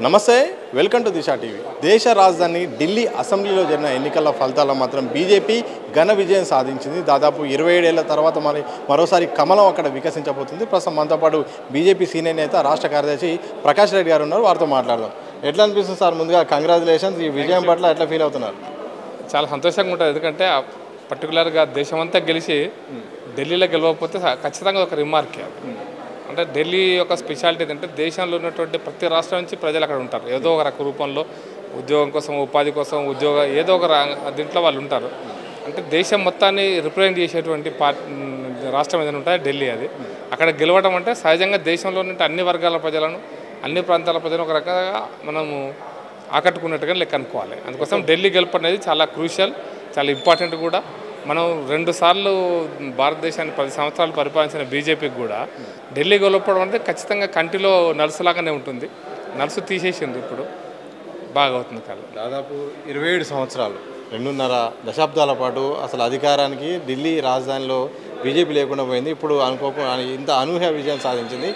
నమస్తే, welcome to Disha TV. దేశ రాజధాని ఢిల్లీ అసెంబ్లీలో జరిగిన ఎన్నికల ఫలితాల్లో మాత్రం బీజేపీ ఘన విజయం సాధించింది. దాదాపు 27 ఏళ్ల తర్వాత మరోసారి కమలం అక్కడ వికసించబోతుంది. ప్రస్తుతం మనతో పాటు బీజేపీ సీనియర్ నేత రాష్ట్ర కార్యదర్శి ప్రకాష్ రెడ్డి గారు ఉన్నారు. వారితో మాట్లాడదాం. ఎట్లా అనిపిస్తుంది సార్? ముందుగా కంగ్రాచులేషన్స్. ఈ విజయం పట్ల ఎట్లా ఫీల్ అవుతున్నారు? చాలా సంతోషంగా ఉంటుంది. ఎందుకంటే పర్టికులర్గా దేశమంతా గెలిచి ఢిల్లీలో గెలవకపోతే ఖచ్చితంగా ఒక రిమార్కే. అంటే ఢిల్లీ యొక్క స్పెషాలిటీ ఏంటంటే దేశంలో ఉన్నటువంటి ప్రతి రాష్ట్రం నుంచి ప్రజలు అక్కడ ఉంటారు. ఏదో ఒక రూపంలో ఉద్యోగం కోసం, ఉపాధి కోసం, ఏదో ఒక దీంట్లో వాళ్ళు ఉంటారు. అంటే దేశం మొత్తాన్ని రిప్రజెంట్ చేసేటువంటి రాష్ట్రం ఏదైనా ఉంటుంది ఢిల్లీ. అది అక్కడ గెలవడం అంటే సహజంగా దేశంలో ఉన్న అన్ని వర్గాల ప్రజలను, అన్ని ప్రాంతాల ప్రజలను ఒక రకంగా మనము ఆకట్టుకున్నట్టుగా లెక్క అనుకోవాలి. అందుకోసం ఢిల్లీ గెలుపు అనేది చాలా క్రూషియల్, చాలా ఇంపార్టెంట్ కూడా. మనం 2 సార్లు భారతదేశాన్ని 10 సంవత్సరాలు పరిపాలించిన బీజేపీకి కూడా ఢిల్లీ గెలవడం అంటే ఖచ్చితంగా కంటిలో నలుసులాగానే ఉంటుంది. నలుసు తీసేసింది, ఇప్పుడు బాగా అవుతుంది కాదు. దాదాపు 27 సంవత్సరాలు, 2.5 దశాబ్దాల పాటు అసలు అధికారానికి ఢిల్లీ రాజధానిలో బీజేపీ లేకుండా పోయింది. ఇప్పుడు అనుకోకుండా ఇంత అనూహ్య విజయం సాధించింది.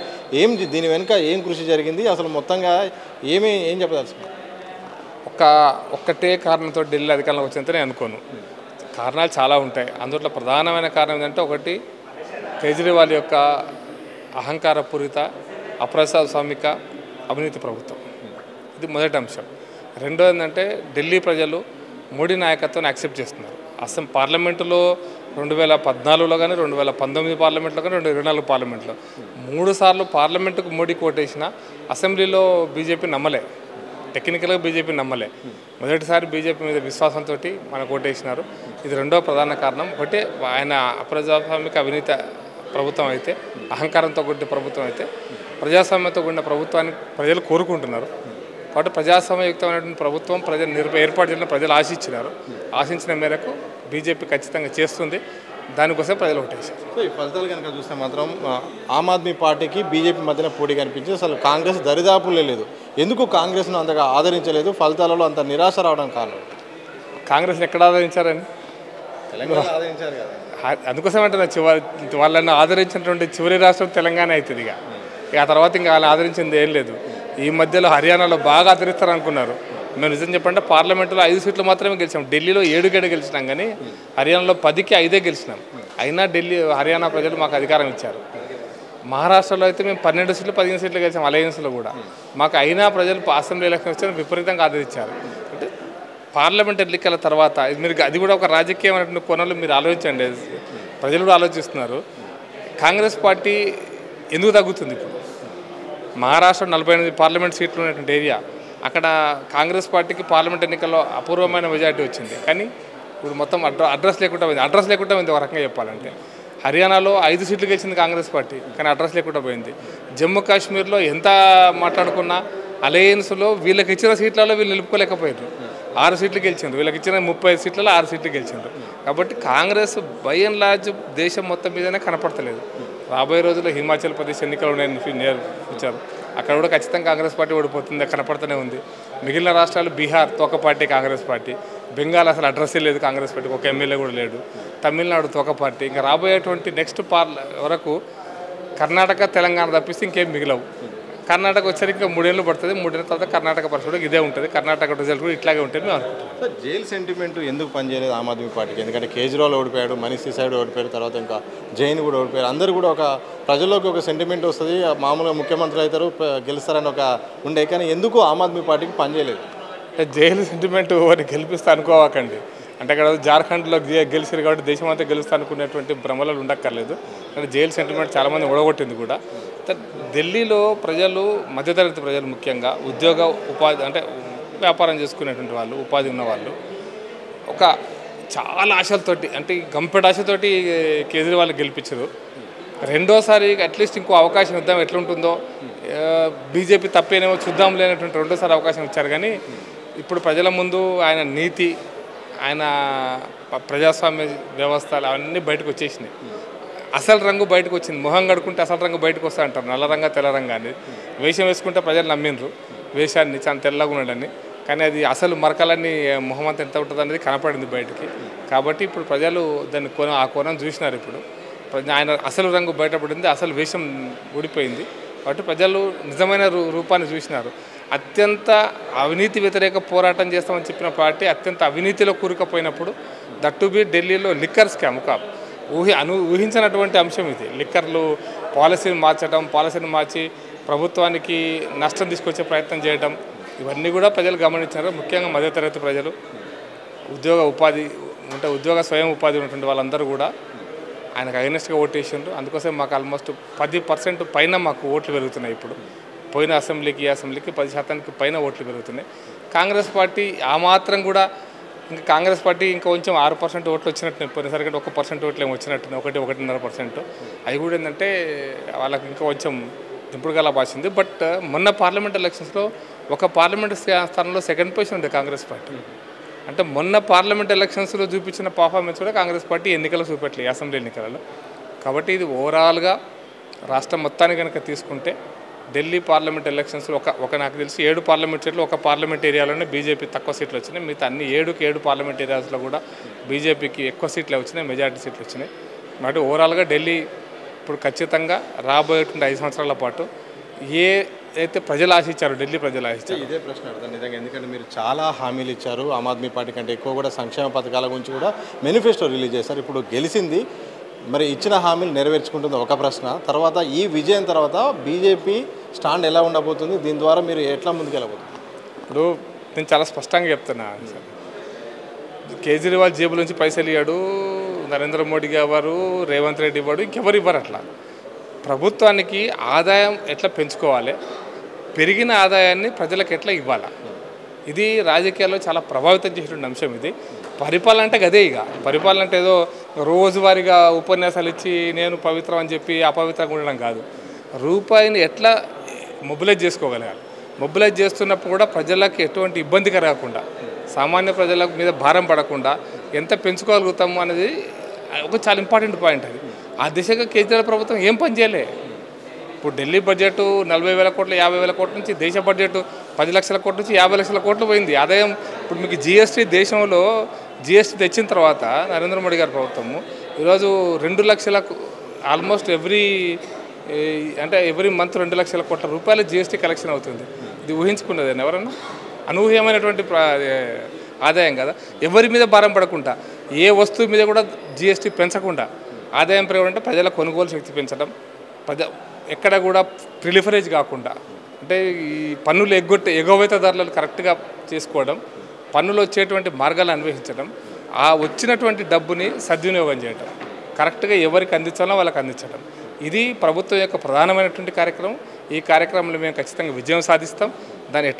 దీని వెనుక ఏం కృషి జరిగింది? అసలు మొత్తంగా ఏం చెప్పదలుచుకున్నారు? ఒక్కటే కారణంతో ఢిల్లీ అధికారంలోకి వచ్చినంత నేను అనుకోను. కారణాలు చాలా ఉంటాయి. అందులో ప్రధానమైన కారణం ఏంటంటే, ఒకటి కేజ్రీవాల్ యొక్క అహంకారపూరిత, అప్రజాస్వామిక, అవినీతి ప్రభుత్వం. ఇది మొదటి అంశం. రెండోది ఏంటంటే, ఢిల్లీ ప్రజలు మోడీ నాయకత్వాన్ని యాక్సెప్ట్ చేస్తున్నారు. అసలు పార్లమెంటులో 2014లో కానీ, 2019 పార్లమెంట్లో కానీ, 2024 పార్లమెంట్లో 3 సార్లు పార్లమెంటుకు మోడీ కోటేసిన అసెంబ్లీలో బీజేపీ నమ్మలే. టెక్నికల్గా బీజేపీ నమ్మలే. మొదటిసారి బీజేపీ మీద విశ్వాసంతో మనకు ఓటేసినారు. ఇది రెండో ప్రధాన కారణం. ఒకటి, ఆయన అప్రజాస్వామిక అవినీతి ప్రభుత్వం అయితే, అహంకారంతో కూడిన ప్రభుత్వం అయితే, ప్రజాస్వామ్యంతో కూడిన ప్రభుత్వాన్ని ప్రజలు కోరుకుంటున్నారు. కాబట్టి ప్రజాస్వామ్యయుక్తమైనటువంటి ప్రభుత్వం ఏర్పాటు చేసిన ప్రజలు ఆశించిన మేరకు బీజేపీ ఖచ్చితంగా చేస్తుంది. దానికోసం ప్రజలు ఓటేశారు. సో ఈ ఫలితాలు కనుక చూస్తే మాత్రం ఆమ్ ఆద్మీ పార్టీకి బీజేపీ మధ్యన పోటీ కనిపించింది. అసలు కాంగ్రెస్ దరిదాపులే లేదు. ఎందుకు కాంగ్రెస్ను అంతగా ఆదరించలేదు? ఫలితాలలో అంత నిరాశ రావడం కారణం? కాంగ్రెస్ని ఎక్కడ ఆదరించారని? తెలంగాణ ఆదరించారు కదా. అందుకోసం అంటే వాళ్ళని ఆదరించినటువంటి చివరి రాష్ట్రం తెలంగాణ అవుతుంది. ఇక ఆ తర్వాత ఇంకా వాళ్ళని ఆదరించింది ఏం లేదు. ఈ మధ్యలో హర్యానాలో బాగా ఆదరిస్తారు అనుకున్నారు. మేము నిజం చెప్పంటే పార్లమెంటులో 5 సీట్లు మాత్రమే గెలిచాం. ఢిల్లీలో 7 గెలిచినాం, కానీ హర్యానాలో 10కి 5 గెలిచినాం. అయినా హర్యానా ప్రజలు మాకు అధికారం ఇచ్చారు. మహారాష్ట్రలో అయితే మేము 12 సీట్లు 15 సీట్లు గెలిచాం, అలయన్స్లో కూడా. మాకు అయినా ప్రజలు అసెంబ్లీ ఎలక్షన్ వచ్చిన విపరీతంగా ఆదరించారు. అంటే పార్లమెంట్ ఎన్నికల తర్వాత అది కూడా ఒక రాజకీయమైనటువంటి కోణంలో మీరు ఆలోచించండి. ప్రజలు కూడా ఆలోచిస్తున్నారు. కాంగ్రెస్ పార్టీ ఎందుకు తగ్గుతుంది? ఇప్పుడు మహారాష్ట్ర 48 పార్లమెంట్ సీట్లు ఉన్నటువంటి ఏరియా, అక్కడ కాంగ్రెస్ పార్టీకి పార్లమెంట్ ఎన్నికల్లో అపూర్వమైన మెజారిటీ వచ్చింది. కానీ ఇప్పుడు మొత్తం అడ్రస్ లేకుండా పోయింది ఒక రకంగా చెప్పాలంటే. హర్యానాలో 5 సీట్లు గెలిచింది కాంగ్రెస్ పార్టీ, కానీ అడ్రస్ లేకుండా పోయింది. జమ్మూ కాశ్మీర్లో ఎంత మాట్లాడుకున్నా అలయన్స్లో వీళ్ళకి ఇచ్చిన సీట్లలో వీళ్ళు నిలుపుకోలేకపోయారు. 6 సీట్లు గెలిచిండ్రు. వీళ్ళకి ఇచ్చిన 35 సీట్లలో 6 సీట్లు గెలిచిండ్రు. కాబట్టి కాంగ్రెస్ బై అండ్ లార్జ్ దేశం మొత్తం మీదనే కనపడతలేదు. రాబోయే రోజుల్లో హిమాచల్ ప్రదేశ్ ఎన్నికలు ఇచ్చారు. అక్కడ కూడా ఖచ్చితంగా కాంగ్రెస్ పార్టీ ఓడిపోతుంది, కనపడుతూనే ఉంది. మిగిలిన రాష్ట్రాలు బీహార్ తోక పార్టీ కాంగ్రెస్ పార్టీ, బెంగాల్ అసలు అడ్రస్సే లేదు కాంగ్రెస్ పార్టీకి, ఒక ఎమ్మెల్యే కూడా లేడు, తమిళనాడు తోక పార్టీ. ఇంకా రాబోయేటువంటి నెక్స్ట్ వరకు కర్ణాటక, తెలంగాణ తప్పిస్తే ఇంకేం మిగిలవు. కర్ణాటక వచ్చేసరికి ఇంకా 3 ఏళ్ళు పడుతుంది. 3 ఏళ్ళ తర్వాత కర్ణాటక పరిస్థితి ఇదే ఉంటుంది. కర్ణాటక రిజల్ట్ కూడా ఇట్లాగే ఉంటుంది మేము అనుకుంటున్నాం. సార్, జైలు సెంటిమెంట్ ఎందుకు పనిచేయలేదు ఆమ్ ఆద్మీ పార్టీకి? ఎందుకంటే కేజ్రీవాల్ ఓడిపోయాడు, మనీష్ సిసోడియా ఓడిపోయారు, తర్వాత ఇంకా జైన్ కూడా ఓడిపోయారు. అందరూ కూడా ఒక ప్రజల్లోకి ఒక సెంటిమెంట్ వస్తుంది, మామూలుగా ముఖ్యమంత్రి అవుతారు, గెలుస్తారని ఒక ఉండే. కానీ ఎందుకు ఆమ్ ఆద్మీ పార్టీకి పనిచేయలేదు? జైలు సెంటిమెంట్ వారిని గెలిపిస్తే అనుకోవాకండి. అంటే అక్కడ జార్ఖండ్లో గెలిచారు కాబట్టి దేశం అంతా గెలుస్తా అనుకునేటువంటి భ్రమలు ఉండక్కర్లేదు. అంటే జైలు సెంటిమెంట్ చాలామంది ఓడగొట్టింది కూడా. ఢిల్లీలో ప్రజలు, మధ్యతరగతి ప్రజలు ముఖ్యంగా ఉపాధి అంటే వ్యాపారం చేసుకునేటువంటి వాళ్ళు, ఉపాధి ఉన్నవాళ్ళు చాలా ఆశలతోటి, అంటే గంపెడ ఆశతోటి కేజ్రీవాల్ గెలిపించారు. రెండోసారి అట్లీస్ట్ ఇంకో అవకాశం ఇద్దాం, ఎట్లుంటుందో, బీజేపీ తప్పేనేమో చూద్దాం లేనటువంటి రెండోసారి అవకాశం ఇచ్చారు. కానీ ఇప్పుడు ప్రజల ముందు ఆయన నీతి, ఆయన ప్రజాస్వామ్య వ్యవస్థలు అవన్నీ బయటకు వచ్చేసినాయి. అసలు రంగు బయటకు వచ్చింది. మొహం కడుకుంటే అసలు రంగు బయటకు వస్తా అంటారు. నల్ల రంగా తెల్ల రంగా అని వేషం వేసుకుంటే ప్రజలు నమ్మిండ్రు వేషాన్ని, చాలా తెల్లగా ఉన్నాడని. కానీ అది అసలు మరకలన్నీ మొహం అంతా ఎంత ఉంటుంది అనేది కనపడింది బయటికి. కాబట్టి ఇప్పుడు ప్రజలు దాన్ని ఆ కోణం చూసినారు. ఇప్పుడు ఆయన అసలు రంగు బయటపడింది, అసలు వేషం ఊడిపోయింది. కాబట్టి ప్రజలు నిజమైన రూపాన్ని చూసినారు. అత్యంత అవినీతి వ్యతిరేక పోరాటం చేస్తామని చెప్పిన పార్టీ అత్యంత అవినీతిలో కూరుకుపోయినప్పుడు దట్టు బి ఢిల్లీలో లిక్కర్ స్కామ్ ఒక ఊహించినటువంటి అంశం ఇది. లిక్కర్లు పాలసీని మార్చి ప్రభుత్వానికి నష్టం తీసుకొచ్చే ప్రయత్నం చేయడం, ఇవన్నీ కూడా ప్రజలు గమనించారు. ముఖ్యంగా మధ్యతరగతి ప్రజలు, ఉద్యోగ స్వయం ఉపాధి ఉన్నటువంటి వాళ్ళందరూ కూడా ఆయనకు అగెనిస్ట్గా ఓటేసిండ్రు. అందుకోసం మాకు ఆల్మోస్ట్ 10% పైన మాకు ఓట్లు పెరుగుతున్నాయి. ఇప్పుడు పోయిన అసెంబ్లీకి 10% పైన ఓట్లు పెరుగుతున్నాయి. కాంగ్రెస్ పార్టీ ఆ మాత్రం కూడా ఇంకా కొంచెం 6% ఓట్లు వచ్చినట్టు, పోయినసరికి 1% ఓట్లు ఏమి వచ్చినట్టు, 1-1.5%. అవి కూడా ఏంటంటే వాళ్ళకి ఇంకా కొంచెం దింపుడుగా భాషింది. బట్ మొన్న పార్లమెంట్ ఎలక్షన్స్లో ఒక పార్లమెంట్ స్థానంలో సెకండ్ పొజిషన్ ఉంది కాంగ్రెస్ పార్టీ. అంటే మొన్న పార్లమెంట్ ఎలక్షన్స్లో చూపించిన పర్ఫార్మెన్స్ కూడా కాంగ్రెస్ పార్టీ ఎన్నికలు చూపెట్టలేదు, అసెంబ్లీ ఎన్నికలలో. కాబట్టి ఇది ఓవరాల్గా రాష్ట్రం మొత్తాన్ని కనుక తీసుకుంటే ఢిల్లీ పార్లమెంట్ ఎలక్షన్స్లో నాకు తెలిసి 7 పార్లమెంట్ సీట్లు, ఒక పార్లమెంట్ ఏరియాలోనే బీజేపీ తక్కువ సీట్లు వచ్చినాయి. మిగతా అన్ని 7 పార్లమెంట్ ఏరియాస్లో కూడా బీజేపీకి ఎక్కువ సీట్లు వచ్చినాయి, మెజారిటీ సీట్లు వచ్చినాయి. కాబట్టి ఓవరాల్గా ఢిల్లీ ఇప్పుడు ఖచ్చితంగా రాబోయేటువంటి 5 సంవత్సరాల పాటు అయితే ప్రజలు ఆశించారు, ఢిల్లీ ప్రజలు ఆశించారు. ఇదే ప్రశ్న అర్థం నిజంగా, ఎందుకంటే మీరు చాలా హామీలు ఇచ్చారు. ఆమ్ ఆద్మీ పార్టీ కంటే ఎక్కువ కూడా సంక్షేమ పథకాల గురించి కూడా మేనిఫెస్టో రిలీజ్ చేశారు. ఇప్పుడు గెలిచింది, మరి ఇచ్చిన హామీలు నెరవేర్చుకుంటుంది ఒక ప్రశ్న. తర్వాత ఈ విజయం తర్వాత బీజేపీ స్టాండ్ ఎలా ఉండబోతుంది, దీని ద్వారా మీరు ఎట్లా ముందుకెళ్ళబోతుంది? ఇప్పుడు నేను చాలా స్పష్టంగా చెప్తున్నా, కేజ్రీవాల్ జేబుల నుంచి పైసలు ఇవ్వడు, నరేంద్ర మోడీ గారు, రేవంత్ రెడ్డి ఇవ్వడు, ఇంకెవరు ఇవ్వరు. అట్లా ప్రభుత్వానికి ఆదాయం ఎట్లా పెంచుకోవాలి, పెరిగిన ఆదాయాన్ని ప్రజలకు ఎట్లా ఇవ్వాలా, ఇది రాజకీయాల్లో చాలా ప్రభావితం చేసినటువంటి అంశం. ఇది పరిపాలన అంటే గదే. పరిపాలన అంటే ఏదో రోజువారీగా ఉపన్యాసాలు ఇచ్చి నేను పవిత్రం అని చెప్పి అపవిత్రంగా ఉండడం కాదు. రూపాయిని ఎట్లా మొబిలైజ్ చేసుకోగలగాలి, మొబిలైజ్ చేస్తున్నప్పుడు కూడా ప్రజలకు ఎటువంటి ఇబ్బంది కలగకుండా, సామాన్య ప్రజల మీద భారం పడకుండా ఎంత పెంచుకోగలుగుతాము అనేది ఒక చాలా ఇంపార్టెంట్ పాయింట్. అది ఆ దిశగా కేజ్రీవాల్ ప్రభుత్వం ఏం పని చేయలే. ఇప్పుడు ఢిల్లీ బడ్జెట్ 40,000 కోట్లు, 50,000 కోట్ల నుంచి దేశ బడ్జెట్ 10 లక్షల కోట్ల నుంచి 50 లక్షల కోట్లు పోయింది ఆదాయం. ఇప్పుడు మీకు దేశంలో జిఎస్టీ తెచ్చిన తర్వాత నరేంద్ర మోడీ గారి ప్రభుత్వము ఈరోజు 2 లక్షలకు ఆల్మోస్ట్ ఎవ్రీ మంత్ 2 లక్షల కోట్ల రూపాయల జిఎస్టీ కలెక్షన్ అవుతుంది. ఇది ఊహించుకున్నదేనా ఎవరన్నా? అనూహ్యమైనటువంటి ఆదాయం కదా. ఎవరి మీద భారం పడకుండా, ఏ వస్తువు మీద కూడా జిఎస్టీ పెంచకుండా ఆదాయం పెరగడం, ప్రజల కొనుగోలు శక్తి పెంచడం, ఎక్కడ కూడా ప్రిలిఫరేజ్ కాకుండా, అంటే ఈ పన్నులు ఎగవేత ధరలను కరెక్ట్గా చేసుకోవడం, పన్నులు వచ్చేటువంటి మార్గాలు అన్వేషించడం, ఆ వచ్చినటువంటి డబ్బుని సద్వినియోగం చేయడం, కరెక్ట్గా ఎవరికి అందించాలో వాళ్ళకి అందించడం, ఇది ప్రభుత్వం యొక్క ప్రధానమైనటువంటి కార్యక్రమం. ఈ కార్యక్రమంలో మేము ఖచ్చితంగా విజయం సాధిస్తాం. దాన్ని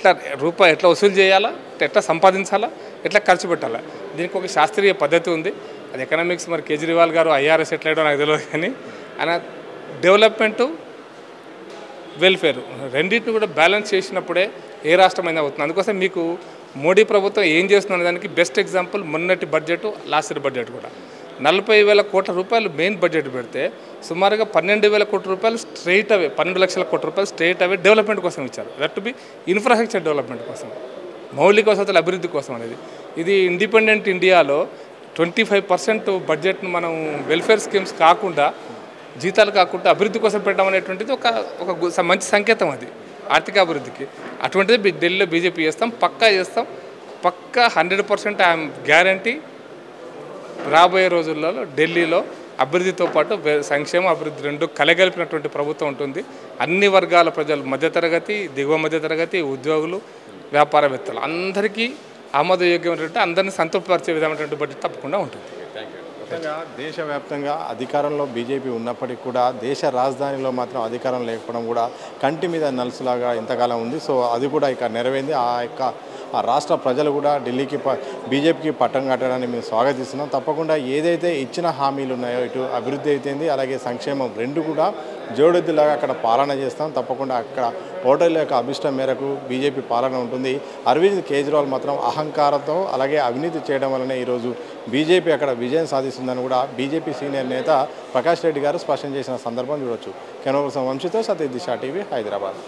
రూపాయి ఎట్లా వసూలు చేయాలా, ఎట్లా సంపాదించాలా, ఎట్లా ఖర్చు పెట్టాలా, దీనికి ఒక శాస్త్రీయ పద్ధతి ఉంది. అది ఎకనామిక్స్ మరి కేజ్రీవాల్ గారు ఐఆర్ఎస్ ఎట్లా నాకు తెలియదు, కానీ ఆయన డెవలప్మెంటు, వెల్ఫేర్ రెండింటిని కూడా బ్యాలెన్స్ చేసినప్పుడే ఏ రాష్ట్రమైనా అవుతుంది. అందుకోసం మీకు మోడీ ప్రభుత్వం ఏం చేస్తున్న దానికి బెస్ట్ ఎగ్జాంపుల్ మొన్నటి బడ్జెట్, లాస్ట్ ఇయర్ బడ్జెట్ కూడా 40,000 కోట్ల రూపాయలు మెయిన్ బడ్జెట్ పెడితే సుమారుగా 12,000 కోట్ల రూపాయలు స్ట్రైట్ అవే, 12 లక్షల కోట్ల రూపాయలు స్ట్రైట్ అవే డెవలప్మెంట్ కోసం ఇచ్చారు. That to be infrastructure development కోసం, మౌలిక వసతుల అభివృద్ధి కోసం అనేది. ఇది ఇండిపెండెంట్ ఇండియాలో 25% బడ్జెట్ను మనం వెల్ఫేర్ స్కీమ్స్ కాకుండా, జీతాలు కాకుండా అభివృద్ధి కోసం పెట్టడం అనేటువంటిది ఒక మంచి సంకేతం. అది ఆర్థిక అభివృద్ధికి. అటువంటిది ఢిల్లీలో బీజేపీ చేస్తాం, పక్కా 100% ఐఎమ్ గ్యారంటీ. రాబోయే రోజుల్లో ఢిల్లీలో అభివృద్ధితో పాటు సంక్షేమ అభివృద్ధి రెండు కలగలిపినటువంటి ప్రభుత్వం ఉంటుంది. అన్ని వర్గాల ప్రజలు, మధ్యతరగతి, దిగువ మధ్యతరగతి, ఉద్యోగులు, వ్యాపారవేత్తలు అందరికీ ఆమోదయోగ్యమైనటువంటి, అందరినీ సంతృప్తిపరిచే విధమైనటువంటి బడ్జెట్ తప్పకుండా ఉంటుంది. దేశవ్యాప్తంగా అధికారంలో బీజేపీ ఉన్నప్పటికీ కూడా దేశ రాజధానిలో మాత్రం అధికారం లేకపోవడం కూడా కంటి మీద నలుసులాగా ఇంతకాలం ఉంది. సో అది కూడా ఇక నెరవేరింది. ఆ రాష్ట్ర ప్రజలు కూడా ఢిల్లీకి బీజేపీకి పట్టం కట్టడాన్ని మేము స్వాగతిస్తున్నాం. తప్పకుండా ఏదైతే ఇచ్చిన హామీలు ఉన్నాయో, ఇటు అభివృద్ధి అయితేంది, అలాగే సంక్షేమం రెండు కూడా జోడెద్దులాగా అక్కడ పాలన చేస్తాం. తప్పకుండా అక్కడ ఓటర్ల యొక్క అభిష్టం మేరకు బీజేపీ పాలన ఉంటుంది. అరవింద్ కేజ్రీవాల్ మాత్రం అహంకారంతో అలాగే అవినీతి చేయడం వల్లనే ఈరోజు బీజేపీ అక్కడ విజయం సాధిస్తుందని కూడా బీజేపీ సీనియర్ నేత ప్రకాష్ రెడ్డి గారు స్పష్టం చేసిన సందర్భం చూడొచ్చు. కెమెరా పర్సన్ వంశీతో సతీష్ దిశ టీవీ, హైదరాబాద్.